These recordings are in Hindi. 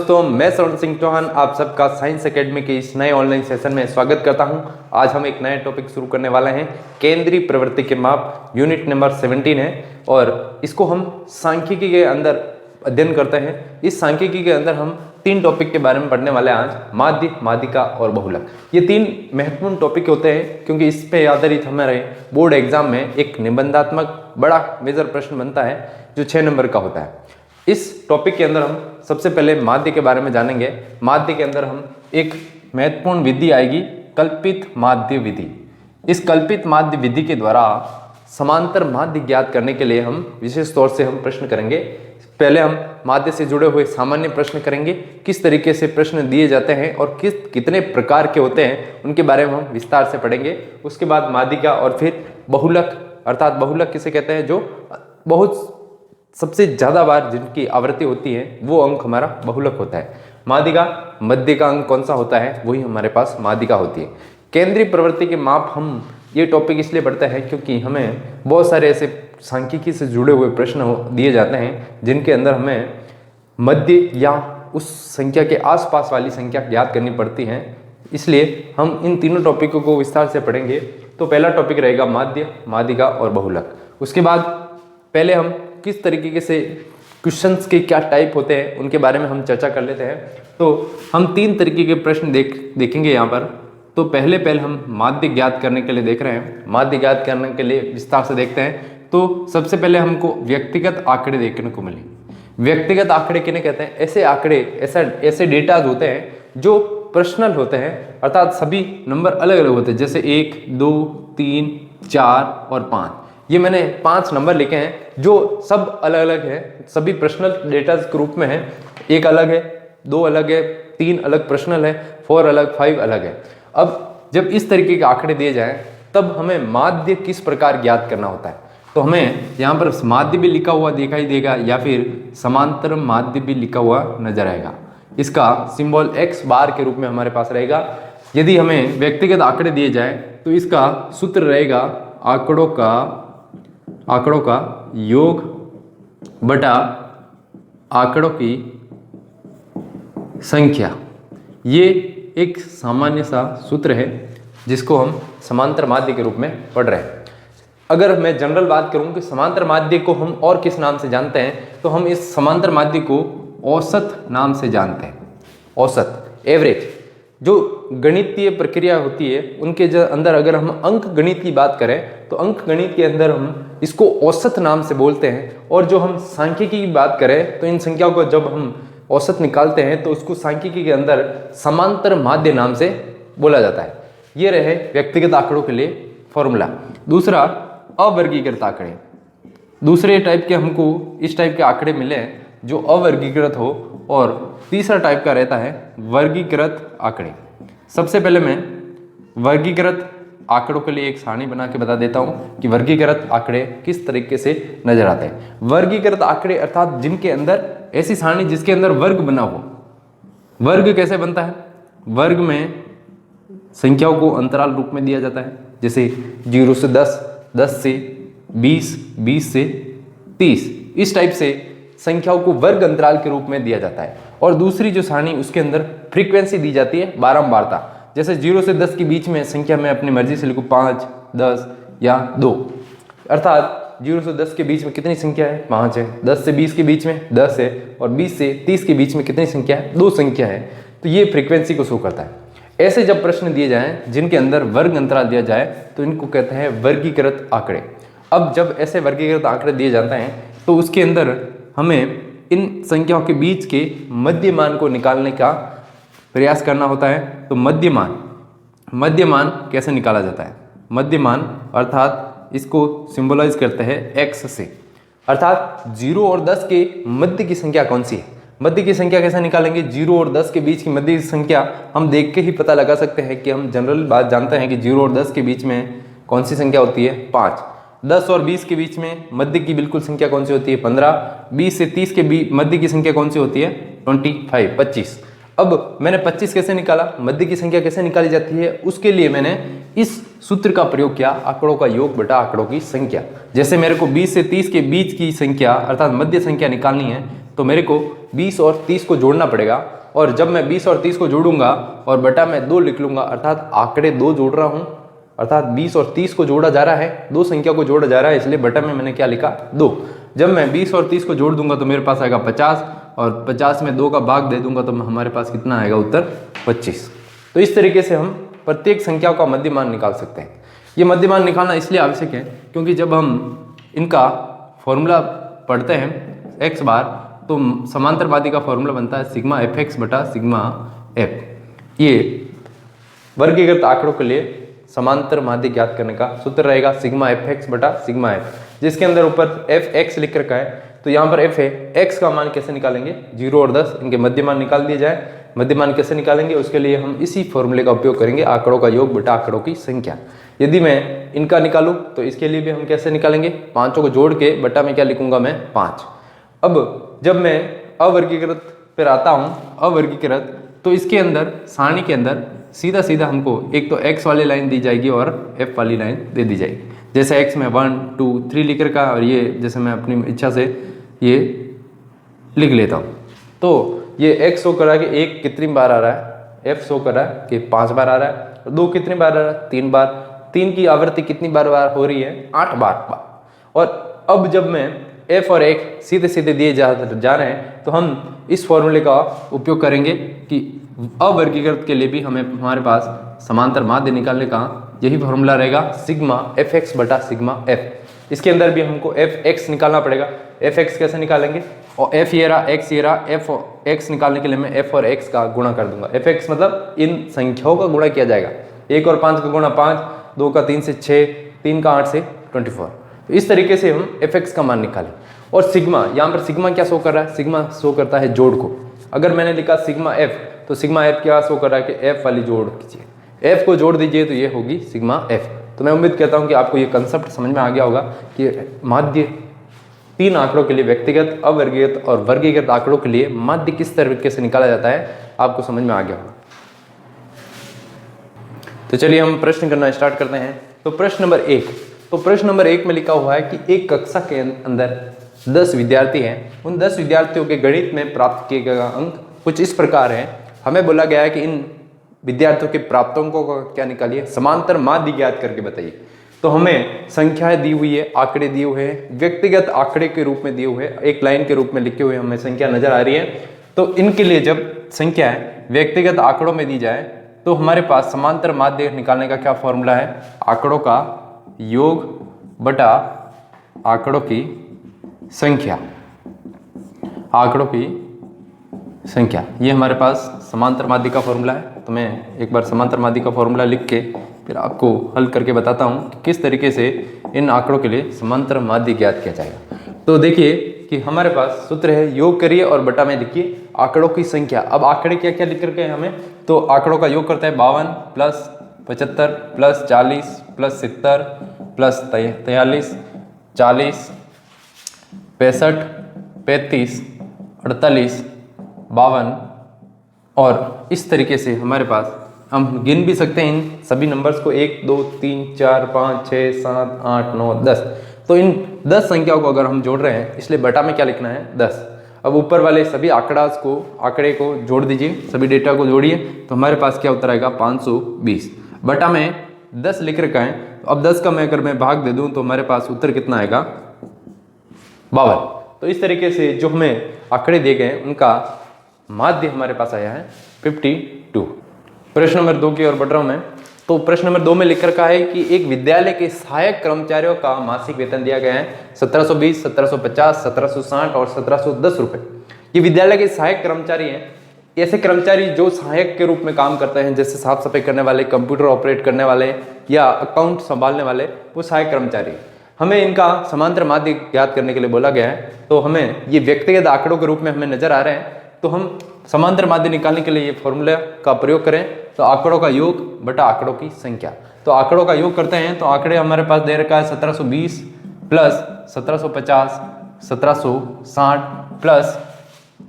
दोस्तों, मैं स्वर्ण सिंह चौहान आप सबका साइंस एकेडमी के इस नए ऑनलाइन सेशन में स्वागत करता हूं। आज हम एक नए टॉपिक शुरू करने वाले हैं। केंद्रीय प्रवृत्ति के माप यूनिट नंबर 17 है और इसको हम सांख्यिकी के अंदर अध्ययन करते हैं। इस सांख्यिकी के अंदर हम 3 टॉपिक के बारे में पढ़ने वाले हैं आज, माध्य, माध्यिका और बहुलक। ये 3 महत्वपूर्ण टॉपिक होते हैं क्योंकि इस पे आधारित हमारे बोर्ड एग्जाम में एक निबंधात्मक बड़ा मेजर प्रश्न बनता है जो 6 नंबर का होता है। इस टॉपिक के अंदर हम सबसे पहले माध्य के बारे में जानेंगे। माध्य के अंदर हम एक महत्वपूर्ण विधि आएगी, कल्पित माध्य विधि। इस कल्पित माध्य विधि के द्वारा समांतर माध्य ज्ञात करने के लिए हम विशेष तौर से हम प्रश्न करेंगे। पहले हम माध्य से जुड़े हुए सामान्य प्रश्न करेंगे, किस तरीके से प्रश्न दिए जाते हैं और कितने प्रकार के होते हैं उनके बारे में हम विस्तार से पढ़ेंगे। उसके बाद माध्यिका और फिर बहुलक, अर्थात बहुलक किसे कहते हैं, जो बहुत सबसे ज्यादा बार जिनकी आवृत्ति होती है वो अंक हमारा बहुलक होता है। माध्यिका, मध्य का अंक कौन सा होता है, वही हमारे पास माध्यिका होती है। केंद्रीय प्रवृत्ति के माप हम ये टॉपिक इसलिए पढ़ते हैं क्योंकि हमें बहुत सारे ऐसे सांख्यिकी से जुड़े हुए प्रश्न दिए जाते हैं जिनके अंदर हमें मध्य या उस संख्या के आसपास वाली संख्या ज्ञात करनी पड़ती है। इसलिए हम इन तीनों टॉपिकों को विस्तार से पढ़ेंगे। तो पहला टॉपिक रहेगा माध्य, माध्यिका और बहुलक। उसके बाद पहले हम किस तरीके से क्वेश्चंस के क्या टाइप होते हैं उनके बारे में हम चर्चा कर लेते हैं। तो हम 3 तरीके के प्रश्न देखेंगे यहाँ पर। तो पहले हम माध्य ज्ञात करने के लिए देख रहे हैं। माध्य ज्ञात करने के लिए विस्तार से देखते हैं। तो सबसे पहले हमको व्यक्तिगत आंकड़े देखने को मिले। व्यक्तिगत आंकड़े किन्हें कहते हैं? ऐसे आंकड़े, ऐसे डेटाज होते हैं जो पर्सनल होते हैं, अर्थात सभी नंबर अलग अलग होते हैं। जैसे 1, 2, 3, 4 और 5। ये मैंने 5 नंबर लिखे हैं जो सब अलग अलग है, सभी पर्सनल डेटाज के रूप में है। 1 अलग है, 2 अलग है, 3 अलग पर्सनल है, 4 अलग, 5 अलग है। अब जब इस तरीके के आंकड़े दिए जाएं तब हमें माध्य किस प्रकार ज्ञात करना होता है। तो हमें यहाँ पर माध्य भी लिखा हुआ दिखाई देगा या फिर समांतर माध्य भी लिखा हुआ नजर आएगा। इसका सिंबल x बार के रूप में हमारे पास रहेगा। यदि हमें व्यक्तिगत आंकड़े दिए जाए तो इसका सूत्र रहेगा आंकड़ों का योग बटा आंकड़ों की संख्या। ये एक सामान्य सा सूत्र है जिसको हम समांतर माध्य के रूप में पढ़ रहे हैं। अगर मैं जनरल बात करूं कि समांतर माध्य को हम और किस नाम से जानते हैं, तो हम इस समांतर माध्य को औसत नाम से जानते हैं। औसत, एवरेज। जो गणितीय प्रक्रिया होती है उनके अंदर अगर हम अंक गणित की बात करें तो अंक गणित के अंदर हम इसको औसत नाम से बोलते हैं। और जो हम सांख्यिकी की बात करें तो इन संख्याओं को जब हम औसत निकालते हैं तो उसको सांख्यिकी के अंदर समांतर माध्य नाम से बोला जाता है। ये रहे व्यक्तिगत आंकड़ों के लिए फॉर्मूला। दूसरा, अवर्गीकृत आंकड़े। दूसरे टाइप के हमको इस टाइप के आंकड़े मिले हैं जो अवर्गीकृत हो। और तीसरा टाइप का रहता है वर्गीकृत आंकड़े। सबसे पहले मैं वर्गीकृत आंकड़ों के लिए एक सारणी बना के बता देता हूं कि वर्गीकृत आंकड़े किस तरीके से नजर आते हैं। वर्गीकृत आंकड़े अर्थात जिनके अंदर ऐसी सारणी जिसके अंदर वर्ग बना हो। वर्ग कैसे बनता है? वर्ग में संख्याओं को अंतराल रूप में दिया जाता है। जैसे 0 से 10, 10 से 20, 20 से 30। इस टाइप से संख्याओं को वर्ग अंतराल के रूप में दिया जाता है। और दूसरी जो सारणी उसके अंदर फ्रीक्वेंसी दी जाती है, बारंबारता। जैसे 0 से 10 के बीच में संख्या मैं अपनी मर्जी से लिखूं 5, 10 या 2। अर्थात 0 से 10 के बीच में कितनी संख्या है? 5 है। 10 से 20 के बीच में 10 है। और 20 से 30 के बीच में कितनी संख्या है? 2 संख्या है। तो ये फ्रीक्वेंसी को शो करता है। ऐसे जब प्रश्न दिए जाएं जिनके अंदर वर्ग अंतराल दिया जाए तो इनको कहते हैं वर्गीकृत आंकड़े। अब जब ऐसे वर्गीकृत आंकड़े दिए जाते हैं तो उसके अंदर हमें इन संख्याओं के बीच के मध्यमान को निकालने का प्रयास करना होता है। तो मध्यमान कैसे निकाला जाता है? मध्यमान अर्थात इसको सिंबलाइज करते हैं x से। अर्थात 0 और 10 के मध्य की संख्या कौन सी है? मध्य की संख्या कैसे निकालेंगे? 0 और 10 के बीच की मध्य की संख्या हम देख के ही पता लगा सकते हैं कि हम जनरल बात जानते हैं कि 0 और 10 के बीच में कौन सी संख्या होती है? 5। 10 और 20 के बीच में मध्य की बिल्कुल संख्या कौन सी होती है? 15। 20 से 30 के बीच मध्य की संख्या कौन सी होती है? 25। अब मैंने 25 कैसे निकाला? मध्य की संख्या कैसे निकाली जाती है? उसके लिए मैंने इस सूत्र का प्रयोग किया, आंकड़ों का योग बटा आंकड़ों की संख्या। जैसे मेरे को 20 से 30 के बीच की संख्या अर्थात मध्य संख्या निकालनी है तो मेरे को 20 और 30 को जोड़ना पड़ेगा, और जब मैं 20 और 30 को जोड़ूंगा और बटा में 2 लिख लूंगा, अर्थात आंकड़े 2 जोड़ रहा हूं, अर्थात 20 और 30 को जोड़ा जा रहा है, दो संख्या को जोड़ा जा रहा है, इसलिए बटा में मैंने क्या लिखा 2। जब मैं 20 और 30 को जोड़ दूंगा तो मेरे पास आएगा 50, और 50 में 2 का भाग दे दूंगा तो हमारे पास कितना आएगा उत्तर 25। तो इस तरीके से हम प्रत्येक संख्या का मध्यमान निकाल सकते हैं। ये मध्यमान निकालना इसलिए आवश्यक है क्योंकि जब हम इनका फॉर्मूला पढ़ते हैं x बार, तो समांतरवादी का फॉर्मूला बनता है सिग्मा एफ एक्स बटा सिग्मा एफ। ये वर्गीकृत आंकड़ों के लिए समांतर माध्य ज्ञात करने का सूत्र रहेगा सिग्मा एफ एक्स बटा सिग्मा एफ, जिसके अंदर ऊपर एफ एक्स लिख रखा है, तो यहाँ पर एफ है, एक्स का मान कैसे निकालेंगे, 0 और 10 इनके मध्यमान निकाल दिए जाए। मध्यमान कैसे निकालेंगे, उसके लिए हम इसी फॉर्मूले का उपयोग करेंगे, आंकड़ों का योग बटा आंकड़ों की संख्या। यदि मैं इनका निकालूं तो इसके लिए भी हम कैसे निकालेंगे, पांचों को जोड़ के बटा में क्या लिखूंगा मैं 5। अब जब मैं अवर्गीकृत पर आता हूँ, अवर्गीकृत, तो इसके अंदर सारणी के अंदर सीधा सीधा हमको एक तो x वाली लाइन दी जाएगी और f वाली लाइन दे दी जाएगी। जैसे x में 1 2 3 लिख रखा है, और ये जैसे मैं अपनी इच्छा से ये लिख लेता हूँ। तो ये x शो कर रहा है कि 1 कितनी बार आ रहा है, f शो कर रहा है कि 5 बार आ रहा है, और 2 कितनी बार आ रहा है, 3 बार। 3 की आवृत्ति कितनी बार हो रही है, 8 बार। और अब जब मैं f और x सीधे सीधे दिए जा रहे हैं, तो हम इस फॉर्मूले का उपयोग करेंगे कि अवर्गीकृत के लिए भी हमारे पास समांतर माध्य निकालने का यही फॉर्मूला रहेगा सिग्मा एफ एक्स बटा सिग्मा एफ। इसके अंदर भी हमको एफ एक्स निकालना पड़ेगा। एफ एक्स कैसे निकालेंगे, और एफ ये रहा, एक्स ये रहा, एफ एक्स निकालने के लिए मैं एफ और एक्स का गुणा कर दूंगा। एफ एक्स मतलब इन संख्याओं का गुणा किया जाएगा, 1 और 5 का गुणा 5, 2 का 3 से 6, 3 का 8 से 24। तो इस तरीके से हम एफ एक्स का मान निकालें। और सिग्मा, यहाँ पर सिग्मा क्या शो कर रहा है, सिग्मा शो करता है जोड़ को। अगर मैंने लिखा सिग्मा एफ, तो सिग्मा एफ क्या शो कर रहा है कि एफ वाली जोड़ कीजिए, एफ को जोड़ दीजिए तो ये होगी सिग्मा एफ। तो मैं उम्मीद करता हूँ कि आपको ये कंसेप्ट समझ में आ गया होगा कि माध्य 3 आंकड़ों के लिए व्यक्तिगत, अवर्गीकृत और वर्गीकृत आंकड़ों के लिए माध्य किस तरीके से निकाला जाता है, आपको समझ में आ गया होगा। तो चलिए हम प्रश्न करना स्टार्ट करते हैं। तो प्रश्न नंबर 1, तो प्रश्न नंबर 1 में लिखा हुआ है कि एक कक्षा के अंदर 10 विद्यार्थी हैं, उन 10 विद्यार्थियों के गणित में प्राप्त किए गए अंक कुछ इस प्रकार हैं। हमें बोला गया है कि इन विद्यार्थियों के प्राप्त अंकों को क्या निकालिए, समांतर माध्य ज्ञात करके बताइए। तो हमें संख्याएं दी हुई है, आंकड़े दिए हुए हैं, व्यक्तिगत आंकड़े के रूप में दिए हुए, एक लाइन के रूप में लिखे हुए हमें संख्या नजर आ रही है। तो इनके लिए जब संख्याएं व्यक्तिगत आंकड़ों में दी जाए तो हमारे पास समांतर माध्य निकालने का क्या फॉर्मूला है, आंकड़ों का योग बटा आंकड़ों की संख्या, आंकड़ों की संख्या, ये हमारे पास समांतर माध्य का फॉर्मूला है। तो मैं एक बार समांतर माध्य का फॉर्मूला लिख के फिर आपको हल करके बताता हूँ कि किस तरीके से इन आंकड़ों के लिए समांतर माध्य ज्ञात किया जाएगा। तो देखिए कि हमारे पास सूत्र है, योग करिए और बटा में लिखिए आंकड़ों की संख्या। अब आंकड़े क्या क्या लिख करके हमें, तो आंकड़ों का योग करता है 52 प्लस 75 प्लस 40 प्लस 70 प्लस 43 40 65 35 48 52, और इस तरीके से हमारे पास हम गिन भी सकते हैं इन सभी नंबर्स को, 1 2 3 4 5 6 7 8 9 10। तो इन 10 संख्याओं को अगर हम जोड़ रहे हैं, इसलिए बटा में क्या लिखना है 10। अब ऊपर वाले सभी आंकड़े को जोड़ दीजिए, सभी डेटा को जोड़िए, तो हमारे पास क्या उत्तर आएगा 520। बटा में 10 लिख रखा है, तो अब 10 का मैं अगर मैं भाग दे दूं तो हमारे पास उत्तर कितना आएगा 52। तो इस तरीके से जो हमें आंकड़े दिए गए उनका माध्य हमारे पास आया है 52। प्रश्न नंबर 2 की ओर बढ़ रहा हूं मैं। तो प्रश्न नंबर 2 में लिख रखा है कि एक विद्यालय के सहायक कर्मचारियों का मासिक वेतन दिया गया है 1720, 1750, 1760 और 1710 रुपए। ये विद्यालय के सहायक कर्मचारी हैं। ऐसे कर्मचारी जो सहायक के रूप में काम करते हैं, जैसे साफ सफाई करने वाले, कंप्यूटर ऑपरेट करने वाले या अकाउंट संभालने वाले, वो सहायक कर्मचारी। हमें इनका समांतर माध्य ज्ञात करने के लिए बोला गया है। तो हमें ये व्यक्तिगत आंकड़ों के रूप में हमें नजर आ रहे हैं, तो हम समांतर माध्य निकालने के लिए ये फॉर्मूला का प्रयोग करें। तो आंकड़ों का योग बटा आंकड़ों की संख्या, तो आंकड़ों का योग करते हैं। तो आंकड़े हमारे पास दे रखा है 1720 प्लस 1750 1760 प्लस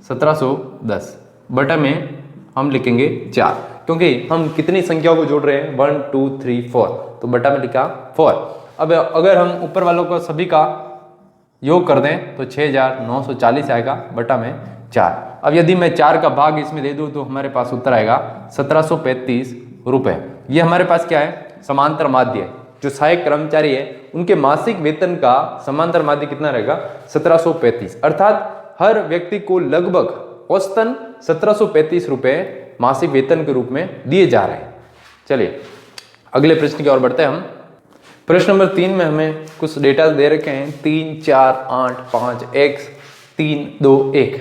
1710, बटा में हम लिखेंगे 4, क्योंकि हम कितनी संख्याओं को जोड़ रहे हैं 1 2 3 4, तो बटा में लिखा 4। अब अगर हम ऊपर वालों को सभी का योग कर दें तो 6940 आएगा बटा में 4। अब यदि मैं 4 का भाग इसमें दे दूं तो हमारे पास उत्तर आएगा 1735 रुपये। ये हमारे पास क्या है, समांतर माध्य है। जो सहायक कर्मचारी है उनके मासिक वेतन का समांतर माध्य कितना रहेगा, 1735। अर्थात हर व्यक्ति को लगभग औसतन 1735 रुपये मासिक वेतन के रूप में दिए जा रहे हैं। चलिए अगले प्रश्न की ओर बढ़ते हैं हम। प्रश्न नंबर 3 में हमें कुछ डेटा दे रखे हैं 3, 4, 8, 5, x, 3, 2, 1।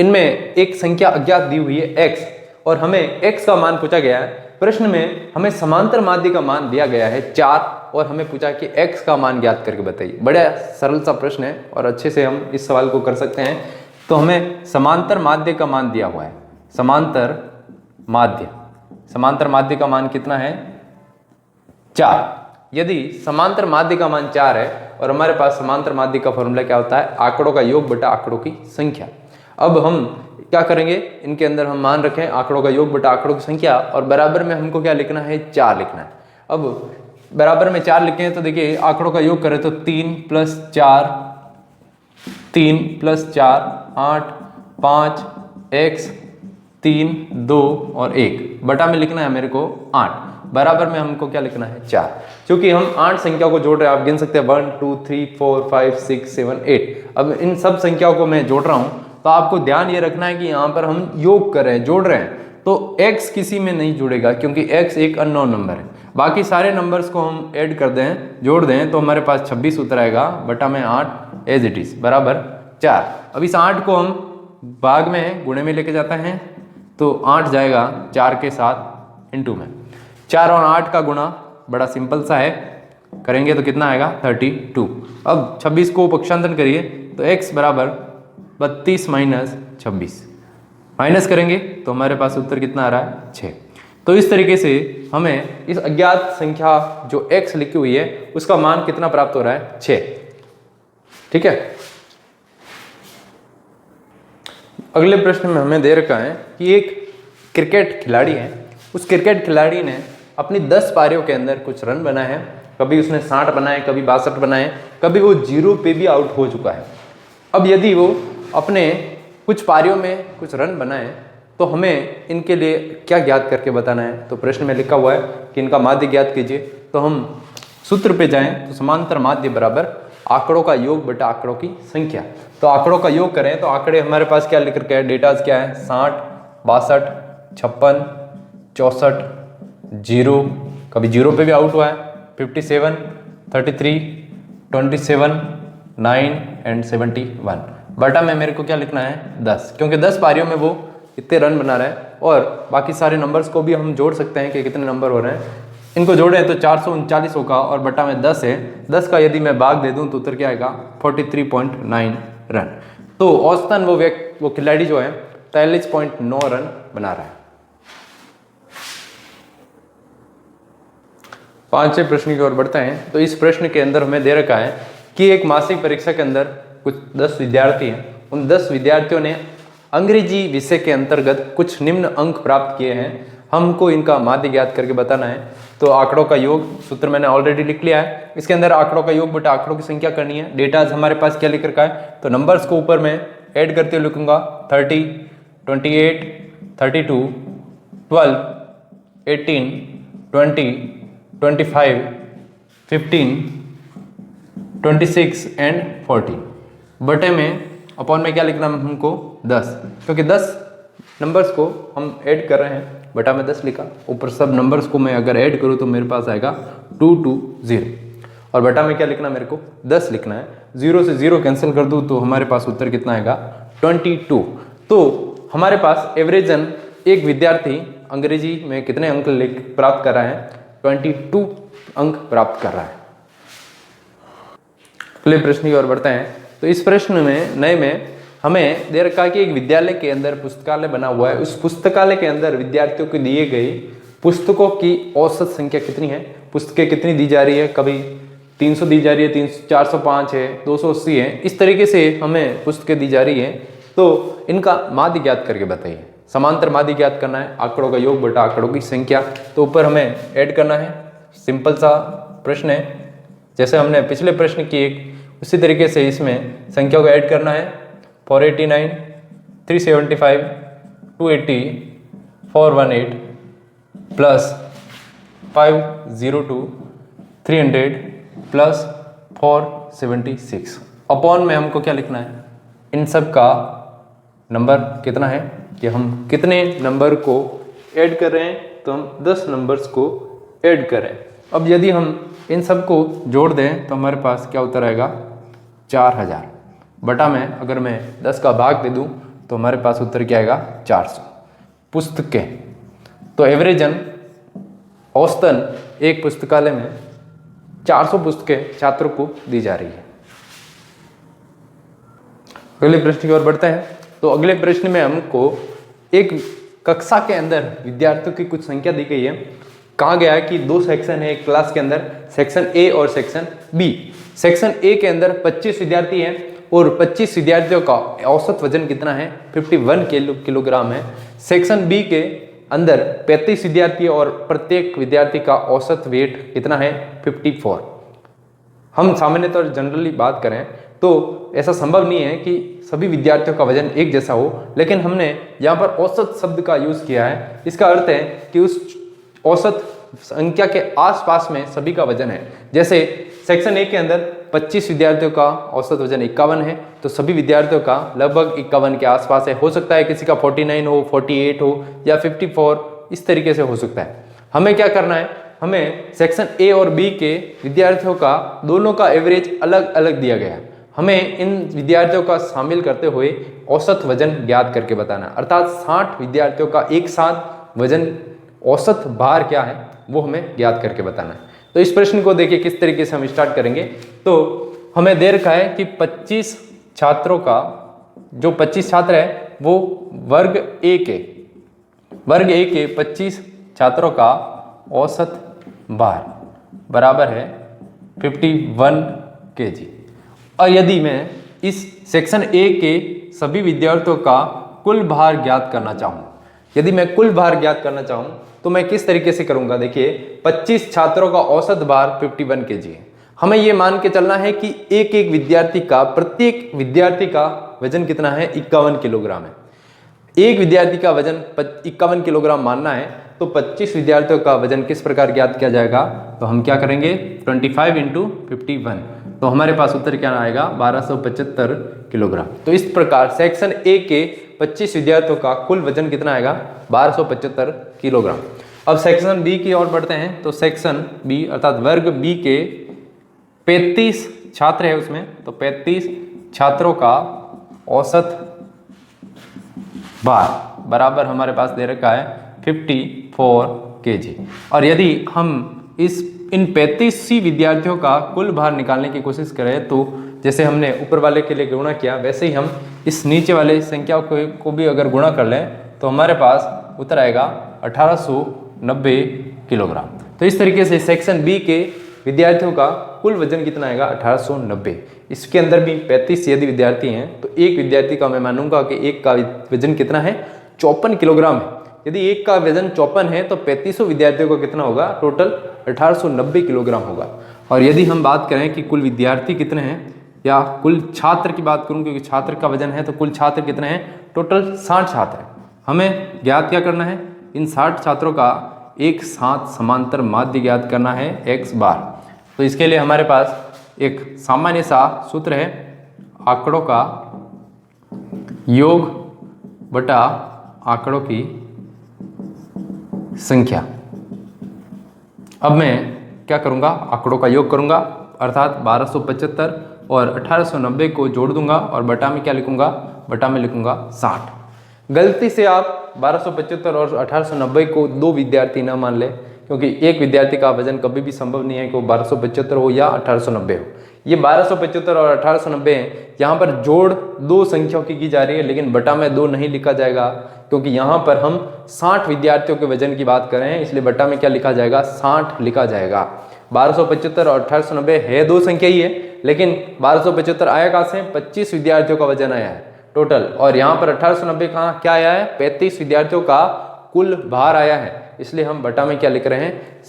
इनमें एक संख्या अज्ञात दी हुई है x और हमें x का मान पूछा गया है। प्रश्न में हमें समांतर माध्य का मान दिया गया है 4 और हमें पूछा कि x का मान ज्ञात करके बताइए। बड़ा सरल सा प्रश्न है और अच्छे से हम इस सवाल को कर सकते हैं। तो हमें समांतर माध्य का मान दिया हुआ है, समांतर माध्य का मान कितना है, 4। यदि समांतर माध्य का मान 4 है और हमारे पास समांतर माध्य का फॉर्मूला क्या होता है, आंकड़ों का योग बटा आंकड़ों की संख्या। अब हम क्या करेंगे, इनके अंदर हम मान रखें आंकड़ों का योग बटा आंकड़ों की संख्या और बराबर में हमको क्या लिखना है, 4 लिखना है। अब बराबर में 4 लिखे हैं तो देखिए आंकड़ों का योग करें तो 3 + 4 8, 5, x, 3, 2 और 1 बटा में लिखना है मेरे को 8। बराबर में हमको क्या लिखना है, 4। क्योंकि हम 8 संख्याओं को जोड़ रहे हैं, आप गिन सकते हैं 1, 2, 3, 4, 5, 6, 7, 8। अब इन सब संख्याओं को मैं जोड़ रहा हूं तो आपको ध्यान ये रखना है कि यहाँ पर हम योग कर रहे हैं, जोड़ रहे हैं, तो x किसी में नहीं जुड़ेगा क्योंकि x एक अननोन नंबर है। बाकी सारे नंबर्स को हम ऐड कर दें, जोड़ दें तो हमारे पास 26 उत्तर आएगा बटा में 8 एज इट इज बराबर 4। अब इस 8 को हम भाग में गुणे में लेके जाते हैं तो 8 जाएगा 4 के साथ इंटू में। 4 और 8 का गुणा बड़ा सिंपल सा है, करेंगे तो कितना आएगा, 32। अब 26 को पक्षांतरण करिए तो x बराबर 32 - 26 माइनस करेंगे तो हमारे पास उत्तर कितना आ रहा है, 6। तो इस तरीके से हमें इस अज्ञात संख्या जो x लिखी हुई है उसका मान कितना प्राप्त हो रहा है, 6। ठीक है। अगले प्रश्न में हमें दे रखा है कि एक क्रिकेट खिलाड़ी है, उस क्रिकेट खिलाड़ी ने अपनी 10 पारियों के अंदर कुछ रन बनाए हैं। कभी उसने 60 बनाए, कभी 62 बनाए, कभी वो 0 पे भी आउट हो चुका है। अब यदि वो अपने कुछ पारियों में कुछ रन बनाए तो हमें इनके लिए क्या ज्ञात करके बताना है। तो प्रश्न में लिखा हुआ है कि इनका माध्य ज्ञात कीजिए। तो हम सूत्र पे जाएं तो समांतर माध्य बराबर आंकड़ों का योग बटा आंकड़ों की संख्या। तो आंकड़ों का योग करें तो आंकड़े हमारे पास क्या लिख रखे हैं, डेटाज क्या है, 60, 62, 56, 64, 0, कभी 0 पे भी आउट हुआ है, 57, 33, 27, 9 एंड 71 बटा में मेरे को क्या लिखना है, 10। क्योंकि 10 पारियों में वो इतने रन बना रहा है और बाकी सारे नंबर्स को भी हम जोड़ सकते हैं कि कितने नंबर हो रहे हैं। इनको जोड़ें तो 439 होगा और बटा में 10 है। 10 का यदि मैं भाग दे दूं तो उत्तर क्या आएगा, 43.9 रन। तो औसतन वो खिलाड़ी जो है 43.9 रन बना रहा है। 5वें प्रश्न की ओर बढ़ते हैं। तो इस प्रश्न के अंदर हमें दे रखा है कि एक मासिक परीक्षा के अंदर कुछ 10 विद्यार्थी हैं। उन 10 विद्यार्थियों ने अंग्रेजी विषय के अंतर्गत कुछ निम्न अंक प्राप्त किए हैं। हमको इनका माध्य ज्ञात करके बताना है। तो आंकड़ों का योग सूत्र मैंने ऑलरेडी लिख लिया है। इसके अंदर आंकड़ों का योग बटा आंकड़ों की संख्या करनी है। डेटाज हमारे पास क्या लिख रखा है, तो नंबर्स को ऊपर में ऐड करते हुए लिखूंगा 30, 28, 32, 12, 18, 20, 25, 15, 26 एंड 40 बटे में अपॉन में क्या लिखना है हमको, 10। क्योंकि 10 नंबर्स को हम ऐड कर रहे हैं, बटा में 10 लिखा। ऊपर सब नंबर्स को मैं अगर ऐड करूँ तो मेरे पास आएगा 220 और बटा में क्या लिखना मेरे को, 10 लिखना है। 0 से 0 कैंसिल कर दूँ तो हमारे पास उत्तर कितना आएगा, 22। तो हमारे पास एवरेजन एक विद्यार्थी अंग्रेजी में कितने अंक प्राप्त कर रहा है, 22 अंक प्राप्त कर रहा है। अगले प्रश्न की ओर बढ़ते हैं। तो इस प्रश्न में नए में हमें दे रखा है कि एक विद्यालय के अंदर पुस्तकालय बना हुआ है। उस पुस्तकालय के अंदर विद्यार्थियों को दिए गए पुस्तकों की औसत संख्या कितनी है, पुस्तकें कितनी दी जा रही है, कभी 300 दी जा रही है, 405 है, 280 है, इस तरीके से हमें पुस्तकें दी जा रही है। तो इनका माध्य ज्ञात करके बताइए। समांतर माध्य ज्ञात करना है, आंकड़ों का योग बटा आंकड़ों की संख्या। तो ऊपर हमें ऐड करना है, सिंपल सा प्रश्न है। जैसे हमने पिछले प्रश्न की एक उसी तरीके से इसमें संख्याओं को ऐड करना है 489, 375, 280, 418 प्लस 502, 300 प्लस 476 अपॉन में हमको क्या लिखना है, इन सब का नंबर कितना है कि हम कितने नंबर को ऐड कर रहे हैं, तो हम 10 नंबर्स को ऐड करें। अब यदि हम इन सब को जोड़ दें तो हमारे पास क्या उत्तर आएगा 4000 बटा में अगर मैं 10 का भाग दे दूं तो हमारे पास उत्तर क्या आएगा 400 पुस्तकें। तो एवरेजन औसतन एक पुस्तकालय में 400 पुस्तकें छात्रों को दी जा रही है। अगले प्रश्न की ओर बढ़ते हैं। तो अगले प्रश्न में हमको एक कक्षा के अंदर विद्यार्थियों की कुछ संख्या दी गई है। कहा गया है कि 2 सेक्शन है एक क्लास के अंदर, सेक्शन ए और सेक्शन बी। सेक्शन ए के अंदर 25 विद्यार्थी हैं और 25 विद्यार्थियों का औसत वजन कितना है 51 किलोग्राम है। सेक्शन बी के अंदर 35 विद्यार्थी और प्रत्येक विद्यार्थी का औसत वेट कितना है 54। हम सामान्यतः जनरली बात करें तो ऐसा संभव नहीं है कि सभी विद्यार्थियों का वजन एक जैसा हो, लेकिन हमने यहाँ पर औसत शब्द का यूज किया है। इसका अर्थ है कि उस औसत संख्या के आसपास में सभी का वजन है। जैसे सेक्शन ए के अंदर 25 विद्यार्थियों का औसत वजन 51 है, तो सभी विद्यार्थियों का लगभग 51 के आसपास है। हो सकता है किसी का 49 हो, 48 हो या 54, इस तरीके से हो सकता है। हमें क्या करना है, हमें सेक्शन ए और बी के विद्यार्थियों का दोनों का एवरेज अलग अलग दिया गया है। हमें इन विद्यार्थियों का शामिल करते हुए औसत वजन ज्ञात करके बताना है, अर्थात 60 विद्यार्थियों का एक साथ वजन औसत भार क्या है वो हमें ज्ञात करके बताना है। तो इस प्रश्न को देखिए किस तरीके से हम स्टार्ट करेंगे। तो हमें दे रखा है कि 25 छात्रों का, जो 25 छात्र है वो वर्ग ए के 25 छात्रों का औसत भार बराबर है 51 kg। और यदि मैं इस सेक्शन ए के सभी विद्यार्थियों का कुल भार ज्ञात करना चाहूँ, यदि मैं कुल भार ज्ञात करना चाहूँ तो मैं किस तरीके से करूँगा। देखिए 25 छात्रों का औसत भार 51 kg है। हमें ये मान के चलना है कि एक एक विद्यार्थी का, प्रत्येक विद्यार्थी का वजन कितना है 51 किलोग्राम है। एक विद्यार्थी का वजन 51 किलोग्राम मानना है, तो 25 विद्यार्थियों का वजन किस प्रकार ज्ञात किया जाएगा। तो हम क्या करेंगे 25 × 51, तो हमारे पास उत्तर क्या आएगा 1275 किलोग्राम। तो इस प्रकार सेक्शन ए के 25 विद्यार्थियों का कुल वजन कितना आएगा 1275 किलोग्राम। अब सेक्शन बी की ओर बढ़ते हैं। तो सेक्शन बी अर्थात वर्ग बी के 35 छात्र है उसमें, तो 35 छात्रों का औसत भार बराबर हमारे पास दे रखा है 54 kg। और यदि हम इन 35 विद्यार्थियों का कुल भार निकालने की कोशिश करें तो जैसे हमने ऊपर वाले के लिए गुणा किया वैसे ही हम इस नीचे वाले संख्याओं को भी अगर गुणा कर लें तो हमारे पास उत्तर आएगा 1890 किलोग्राम। तो इस तरीके से सेक्शन बी के विद्यार्थियों का कुल वजन कितना आएगा 1890। इसके अंदर भी 35 यदि विद्यार्थी हैं तो एक विद्यार्थी का मैं मानूंगा कि एक का वजन कितना है 54 किलोग्राम है। यदि एक का वजन 54 है तो 35 विद्यार्थियों का कितना होगा टोटल 1890 किलोग्राम होगा। और यदि हम बात करें कि कुल विद्यार्थी कितने हैं या कुल छात्र की बात करूं, क्योंकि छात्र का वजन है, तो कुल छात्र कितने हैं टोटल 60 छात्र हैं। हमें ज्ञात क्या करना है, इन 60 छात्रों का एक साथ समांतर माध्य ज्ञात करना है x बार। तो इसके लिए हमारे पास एक सामान्य सा सूत्र है, आंकड़ों का योग बटा आंकड़ों की संख्या। अब मैं क्या करूंगा, आंकड़ों का योग करूंगा, अर्थात 1275 और 1890 को जोड़ दूंगा और बटा में क्या लिखूंगा, बटा में लिखूंगा 60। गलती से आप 1275 और 1890 को दो विद्यार्थी ना मान ले, क्योंकि एक विद्यार्थी का वजन कभी भी संभव नहीं है कि वो 1275 हो या 1890 हो। ये 1275 और 1890 हैं। यहाँ पर जोड़ दो संख्याओं की जा रही है, लेकिन बटा में 2 नहीं लिखा जाएगा, क्योंकि यहाँ पर हम 60 विद्यार्थियों के वजन की बात कर रहे हैं, इसलिए बटा में क्या लिखा जाएगा 60 लिखा जाएगा। 1275 और 1890 है दो संख्या ही है, लेकिन 1275 आया कहाँ से, 25 विद्यार्थियों का वजन आया है टोटल, और यहाँ पर 1890 कहाँ क्या आया है, 35 विद्यार्थियों का कुल भार आया है, इसलिए हम बटा में क्या लिख रहे हैं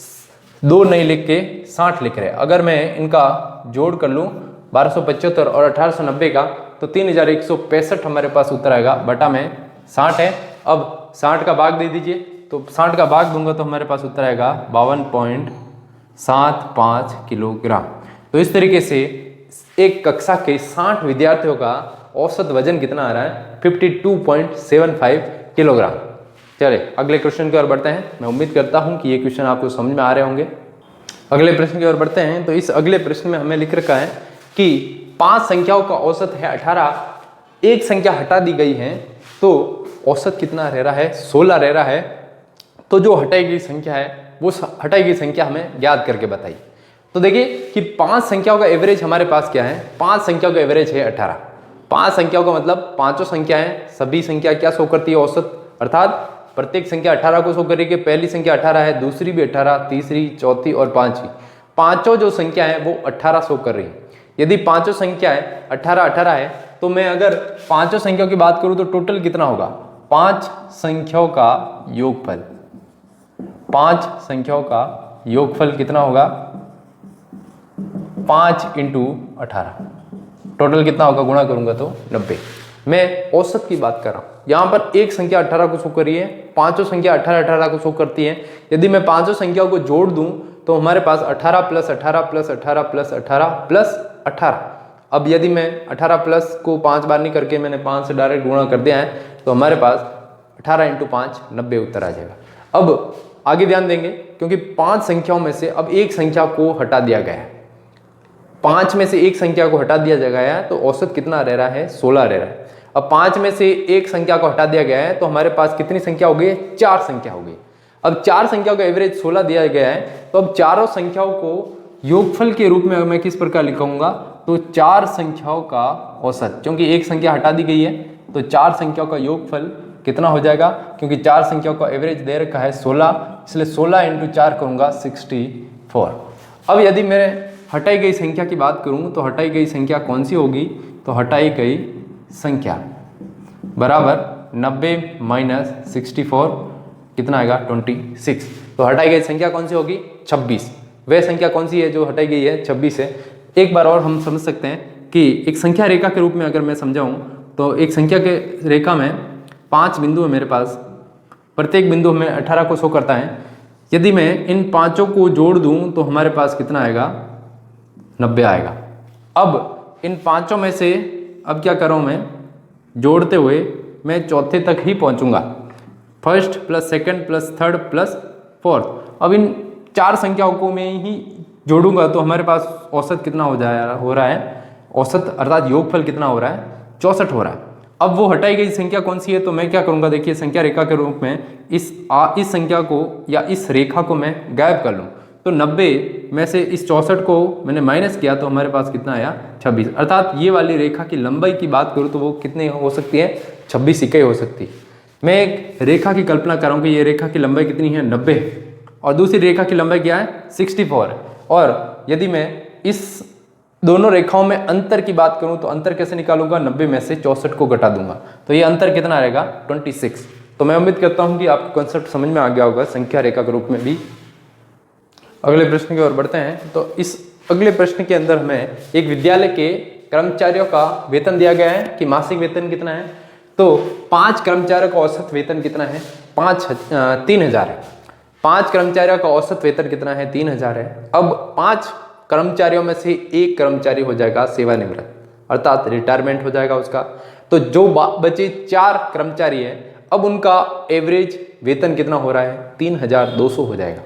2 नहीं लिख के 60 लिख रहे हैं। अगर मैं इनका जोड़ कर लूँ 1275 और 1890 का, तो 3165 हमारे पास उत्तर आएगा। बटा में 60 है, अब 60 का भाग दे दीजिए, तो 60 का भाग दूंगा तो हमारे पास उत्तर आएगा 52.75 किलोग्राम। तो इस तरीके से एक कक्षा के 60 विद्यार्थियों का औसत वजन कितना आ रहा है, 52.75 किलोग्राम। चलिए अगले क्वेश्चन की ओर बढ़ते हैं। मैं उम्मीद करता हूं कि ये क्वेश्चन आपको समझ में आ रहे होंगे। अगले प्रश्न की ओर बढ़ते हैं। तो इस अगले प्रश्न में हमें लिख रखा है कि 5 संख्याओं का औसत है 18, एक संख्या हटा दी गई है, तो औसत कितना रह रहा है, 16 रह रहा है। तो जो हटाई गई संख्या है वो हटाई गई संख्या हमें ज्ञात करके बताइए। तो देखिए कि 5 संख्याओं का एवरेज हमारे पास क्या है, 5 संख्याओं का एवरेज है 18। 5 संख्याओं का मतलब पांचों संख्या है, सभी संख्या क्या शो करती है, औसत, अर्थात प्रत्येक संख्या 18 को शो करेगी। पहली संख्या 18 है, दूसरी भी 18, तीसरी, चौथी और पांचवी, पांचों जो संख्या है वो 18 शो कर रही है। यदि पांचों संख्या है 18 है, तो मैं अगर पांचों संख्याओं की बात करूं तो टोटल कितना होगा, 5 संख्याओं का योगफल, 5 संख्याओं का योगफल कितना होगा, 5 × 18, टोटल कितना होगा, गुणा करूंगा तो 90। मैं औसत की बात कर रहा हूं। यहां पर एक संख्या 18 को शो कर रही है, पांचों संख्या 18 को शो करती है। यदि मैं पांचों संख्याओं को जोड़ दूं तो हमारे पास 18 + 18 + 18 + 18 + 18। अब यदि मैं 18 प्लस को 5 बार नहीं करके मैंने 5 से डायरेक्ट गुणा कर दिया है, तो हमारे पास 18 × 5 90 उत्तर आ जाएगा। अब आगे ध्यान देंगे, क्योंकि 5 संख्याओं में से अब एक संख्या को हटा दिया गया है, 5 में से एक संख्या को हटा दिया गया है, तो औसत कितना रह रहा है, 16 रह रहा है। अब 5 में से एक संख्या को हटा दिया गया है, तो हमारे पास कितनी संख्या हो गई, 4 संख्या हो गई। अब 4 संख्याओं का एवरेज 16 दिया गया है, तो अब चारों संख्याओं को योगफल के रूप में मैं किस प्रकार लिखूंगा, तो 4 संख्याओं का औसत, क्योंकि एक संख्या हटा दी गई है, तो 4 संख्याओं का योगफल कितना हो जाएगा, क्योंकि 4 संख्याओं का एवरेज दे रखा है 16, इसलिए 16 × 4 करूंगा 64। अब यदि मैं हटाई गई संख्या की बात करूं, तो हटाई गई संख्या कौन सी होगी, तो हटाई गई संख्या बराबर 90 - 64 कितना आएगा, 26। तो हटाई गई संख्या कौन सी होगी, 26। वह संख्या कौन सी है जो हटाई गई है, 26 है। एक बार और हम समझ सकते हैं कि एक संख्या रेखा के रूप में अगर मैं समझाऊं, तो एक संख्या के रेखा में 5 बिंदु है मेरे पास, प्रत्येक बिंदु में 18 को शो करता है। यदि मैं इन पांचों को जोड़ दूं तो हमारे पास कितना आएगा, 90 आएगा। अब इन पांचों में से अब क्या करूं, मैं जोड़ते हुए मैं चौथे तक ही पहुंचूंगा, first plus second plus third plus fourth. अब इन 4 संख्याओं को मैं ही जोड़ूंगा तो हमारे पास औसत कितना हो रहा है, औसत अर्थात योगफल कितना हो रहा है, 64 हो रहा है। अब वो हटाई गई संख्या कौन सी है, तो मैं क्या करूंगा, देखिए संख्या रेखा के रूप में इस संख्या को या इस रेखा को मैं गायब कर लूं, तो 90 में से इस 64 को मैंने माइनस किया तो हमारे पास कितना आया, 26। अर्थात ये वाली रेखा की लंबाई की बात करूँ तो वो कितनी हो सकती है, 26 इकाई हो सकती है। मैं एक रेखा की कल्पना कर रहा हूँ कि ये रेखा की लंबाई कितनी है, 90, और दूसरी रेखा की लंबाई क्या है, 64 है। और यदि मैं इस दोनों रेखाओं में अंतर की बात करूं तो अंतर कैसे निकालूंगा, 90 में से 64 को घटा दूंगा, तो ये अंतर कितना रहेगा, 26। तो मैं उम्मीद करता हूं कि आपको कॉन्सेप्ट समझ में आ गया होगा संख्या रेखा के रूप में भी। अगले प्रश्न की ओर बढ़ते हैं। तो इस अगले प्रश्न के अंदर हमें एक विद्यालय के कर्मचारियों का वेतन दिया गया है कि मासिक वेतन कितना है। तो 5 कर्मचारियों का औसत वेतन कितना है, 3000 है। 5 कर्मचारियों का औसत वेतन कितना है, 3000 है। अब 5 कर्मचारियों में से एक कर्मचारी हो जाएगा सेवानिवृत्त, अर्थात रिटायरमेंट हो जाएगा उसका। तो जो बचे 4 कर्मचारी है, अब उनका एवरेज वेतन कितना हो रहा है, 3200 हो जाएगा।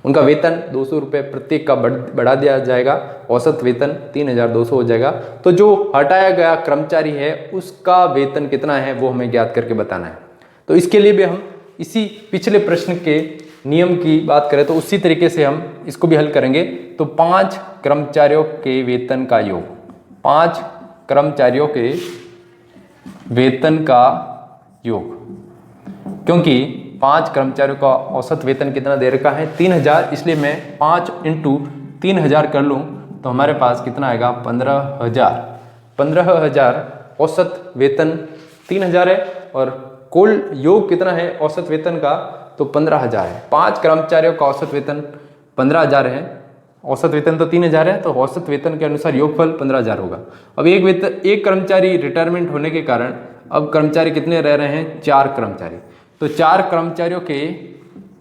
उनका वेतन 200 रुपये प्रत्येक का बढ़ा दिया जाएगा, औसत वेतन 3200 हो जाएगा। तो जो हटाया गया कर्मचारी है उसका वेतन कितना है वो हमें ज्ञात करके बताना है। तो इसके लिए भी हम इसी पिछले प्रश्न के नियम की बात करें तो उसी तरीके से हम इसको भी हल करेंगे। तो 5 कर्मचारियों के वेतन का योग, 5 कर्मचारियों के वेतन का योग, क्योंकि 5 कर्मचारियों का औसत वेतन कितना दे रखा है, 3000, इसलिए मैं 5 × 3000 कर लूँ तो हमारे पास कितना आएगा, 15000। 15000 औसत वेतन 3000 है, और कुल योग कितना है औसत वेतन का, तो 15000 है। 5 कर्मचारियों का औसत वेतन 15000 है, औसत वेतन तो 3000 है, तो औसत वेतन के अनुसार योगफल 15,000 होगा। अब एक कर्मचारी रिटायरमेंट होने के कारण अब कर्मचारी कितने रह रहे हैं, 4 कर्मचारी। तो 4 कर्मचारियों के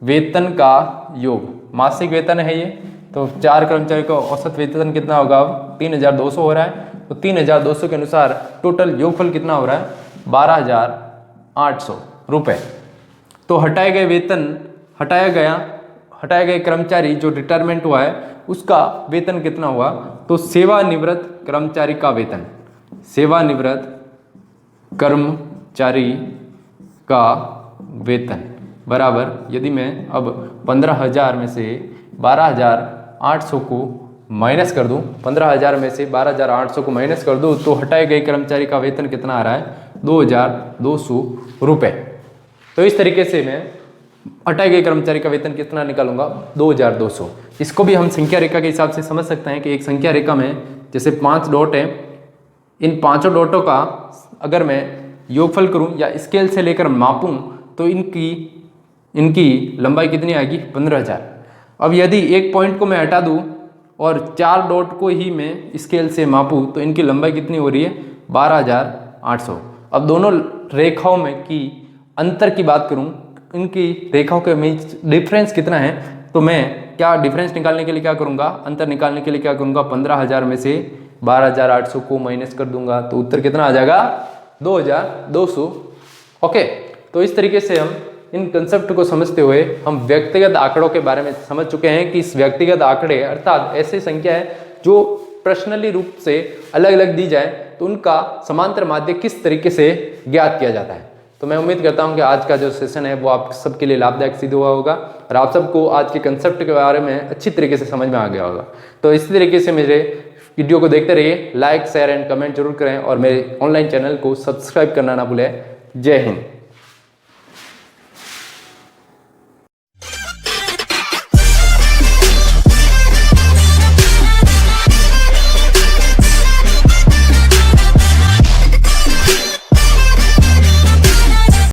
वेतन का योग, मासिक वेतन है ये, तो 4 कर्मचारियों का औसत वेतन कितना होगा, अब 3200 हो रहा है। तो 3200 के अनुसार टोटल योगफल कितना हो रहा है, 12,800 रुपये। तो हटाया गए कर्मचारी जो रिटायरमेंट हुआ है उसका वेतन कितना हुआ, तो सेवानिवृत्त कर्मचारी का वेतन, सेवानिवृत्त कर्मचारी का वेतन बराबर, यदि मैं अब 15,000 में से 12,800 को माइनस कर दूं, 15,000 में से 12,800 को माइनस कर दूं, तो हटाए गए कर्मचारी का वेतन कितना आ रहा है, 2,200 रुपये। तो इस तरीके से मैं हटाए गए कर्मचारी का वेतन कितना निकालूंगा, 2,200। इसको भी हम संख्या रेखा के हिसाब से समझ सकते हैं कि एक संख्या रेखा में जैसे 5 डॉट है, इन 5 डॉटों का अगर मैं योगफल करूं या स्केल से लेकर मापूं तो इनकी लंबाई कितनी आएगी, 15,000। अब यदि एक पॉइंट को मैं हटा दूं और 4 डॉट को ही मैं स्केल से मापूं तो इनकी लंबाई कितनी हो रही है, 12,800। अब दोनों रेखाओं में की अंतर की बात करूं, इनकी रेखाओं के बीच डिफरेंस कितना है, तो मैं क्या डिफरेंस निकालने के लिए क्या करूंगा, अंतर निकालने के लिए क्या करूंगा, 15,000 में से 12,800 को माइनस कर दूंगा, तो उत्तर कितना आ जाएगा, 2,200। ओके, तो इस तरीके से हम इन कंसेप्ट को समझते हुए हम व्यक्तिगत आंकड़ों के बारे में समझ चुके हैं कि इस व्यक्तिगत आंकड़े अर्थात ऐसे संख्या है जो पर्सनली रूप से अलग अलग दी जाए तो उनका समांतर माध्य किस तरीके से ज्ञात किया जाता है। तो मैं उम्मीद करता हूं कि आज का जो सेशन है वो आप सबके लिए लाभदायक सिद्ध हुआ होगा और आप सबको आज के कंसेप्ट के बारे में अच्छी तरीके से समझ में आ गया होगा। तो इसी तरीके से मेरे वीडियो को देखते रहिए, लाइक शेयर एंड कमेंट जरूर करें और मेरे ऑनलाइन चैनल को सब्सक्राइब करना ना भूलें। जय हिंद।